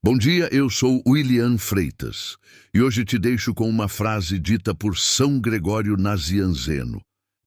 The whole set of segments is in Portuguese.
Bom dia, eu sou William Freitas e hoje te deixo com uma frase dita por São Gregório Nazianzeno.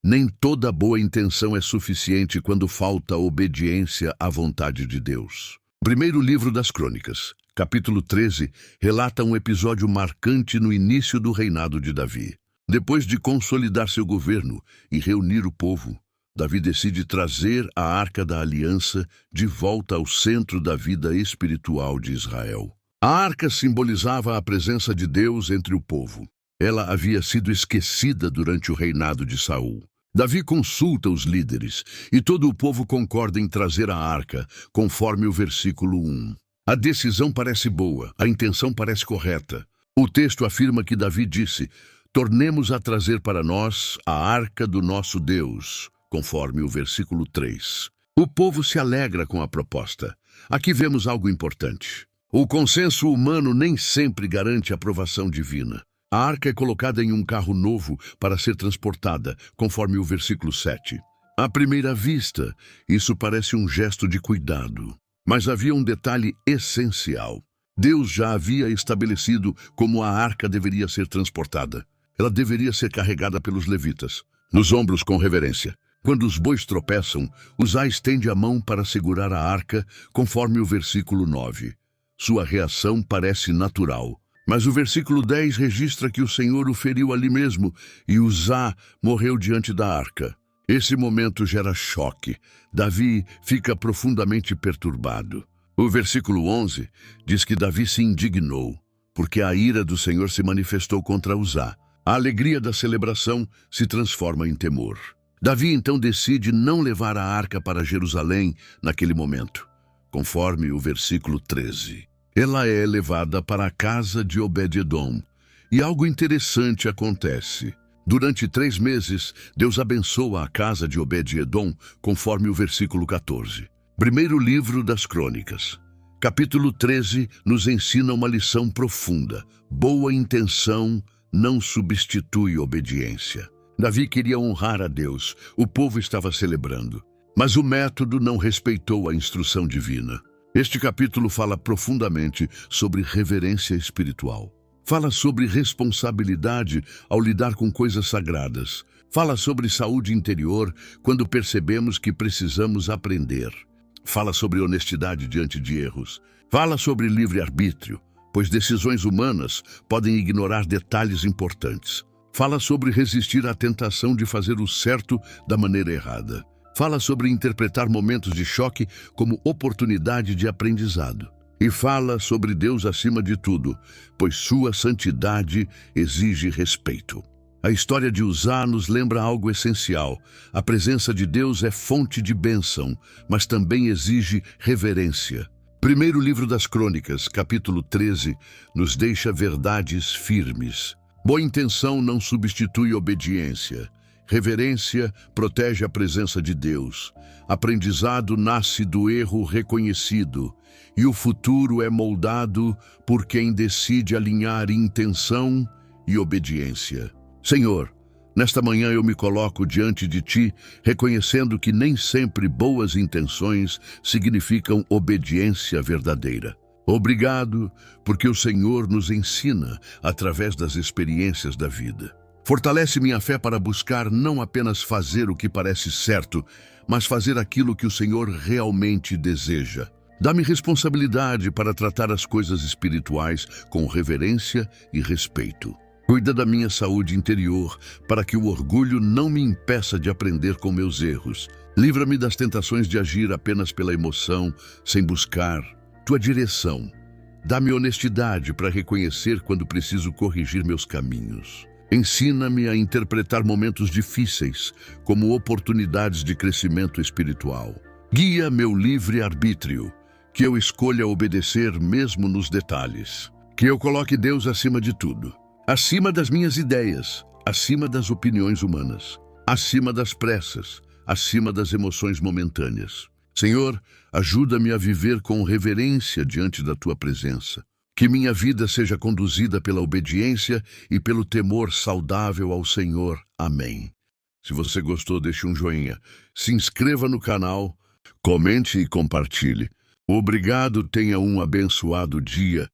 Nem toda boa intenção é suficiente quando falta obediência à vontade de Deus. O primeiro livro das Crônicas, capítulo 13, relata um episódio marcante no início do reinado de Davi. Depois de consolidar seu governo e reunir o povo, Davi decide trazer a Arca da Aliança de volta ao centro da vida espiritual de Israel. A arca simbolizava a presença de Deus entre o povo. Ela havia sido esquecida durante o reinado de Saul. Davi consulta os líderes e todo o povo concorda em trazer a arca, conforme o versículo 1. A decisão parece boa, a intenção parece correta. O texto afirma que Davi disse: "Tornemos a trazer para nós a arca do nosso Deus", conforme o versículo 3. O povo se alegra com a proposta. Aqui vemos algo importante. O consenso humano nem sempre garante a aprovação divina. A arca é colocada em um carro novo para ser transportada, conforme o versículo 7. À primeira vista, isso parece um gesto de cuidado. Mas havia um detalhe essencial. Deus já havia estabelecido como a arca deveria ser transportada. Ela deveria ser carregada pelos levitas, nos ombros com reverência. Quando os bois tropeçam, Uzá estende a mão para segurar a arca, conforme o versículo 9. Sua reação parece natural. Mas o versículo 10 registra que o Senhor o feriu ali mesmo e Uzá morreu diante da arca. Esse momento gera choque. Davi fica profundamente perturbado. O versículo 11 diz que Davi se indignou, porque a ira do Senhor se manifestou contra Uzá. A alegria da celebração se transforma em temor. Davi então decide não levar a arca para Jerusalém naquele momento, conforme o versículo 13. Ela é levada para a casa de Obed-Edom, e algo interessante acontece. Durante 3 meses, Deus abençoa a casa de Obed-Edom, conforme o versículo 14. Primeiro livro das Crônicas, capítulo 13, nos ensina uma lição profunda. Boa intenção não substitui obediência. Davi queria honrar a Deus, o povo estava celebrando, mas o método não respeitou a instrução divina. Este capítulo fala profundamente sobre reverência espiritual. Fala sobre responsabilidade ao lidar com coisas sagradas. Fala sobre saúde interior quando percebemos que precisamos aprender. Fala sobre honestidade diante de erros. Fala sobre livre-arbítrio, pois decisões humanas podem ignorar detalhes importantes. Fala sobre resistir à tentação de fazer o certo da maneira errada. Fala sobre interpretar momentos de choque como oportunidade de aprendizado. E fala sobre Deus acima de tudo, pois sua santidade exige respeito. A história de Uzá nos lembra algo essencial. A presença de Deus é fonte de bênção, mas também exige reverência. Primeiro livro das Crônicas, capítulo 13, nos deixa verdades firmes. Boa intenção não substitui obediência. Reverência protege a presença de Deus. Aprendizado nasce do erro reconhecido. E o futuro é moldado por quem decide alinhar intenção e obediência. Senhor, nesta manhã eu me coloco diante de Ti, reconhecendo que nem sempre boas intenções significam obediência verdadeira. Obrigado, porque o Senhor nos ensina através das experiências da vida. Fortalece minha fé para buscar não apenas fazer o que parece certo, mas fazer aquilo que o Senhor realmente deseja. Dá-me responsabilidade para tratar as coisas espirituais com reverência e respeito. Cuida da minha saúde interior, para que o orgulho não me impeça de aprender com meus erros. Livra-me das tentações de agir apenas pela emoção, sem buscar Tua direção. Dá-me honestidade para reconhecer quando preciso corrigir meus caminhos. Ensina-me a interpretar momentos difíceis como oportunidades de crescimento espiritual. Guia meu livre-arbítrio, que eu escolha obedecer mesmo nos detalhes. Que eu coloque Deus acima de tudo, acima das minhas ideias, acima das opiniões humanas, acima das pressas, acima das emoções momentâneas. Senhor, ajuda-me a viver com reverência diante da Tua presença. Que minha vida seja conduzida pela obediência e pelo temor saudável ao Senhor. Amém. Se você gostou, deixe um joinha. Se inscreva no canal, comente e compartilhe. Obrigado, tenha um abençoado dia.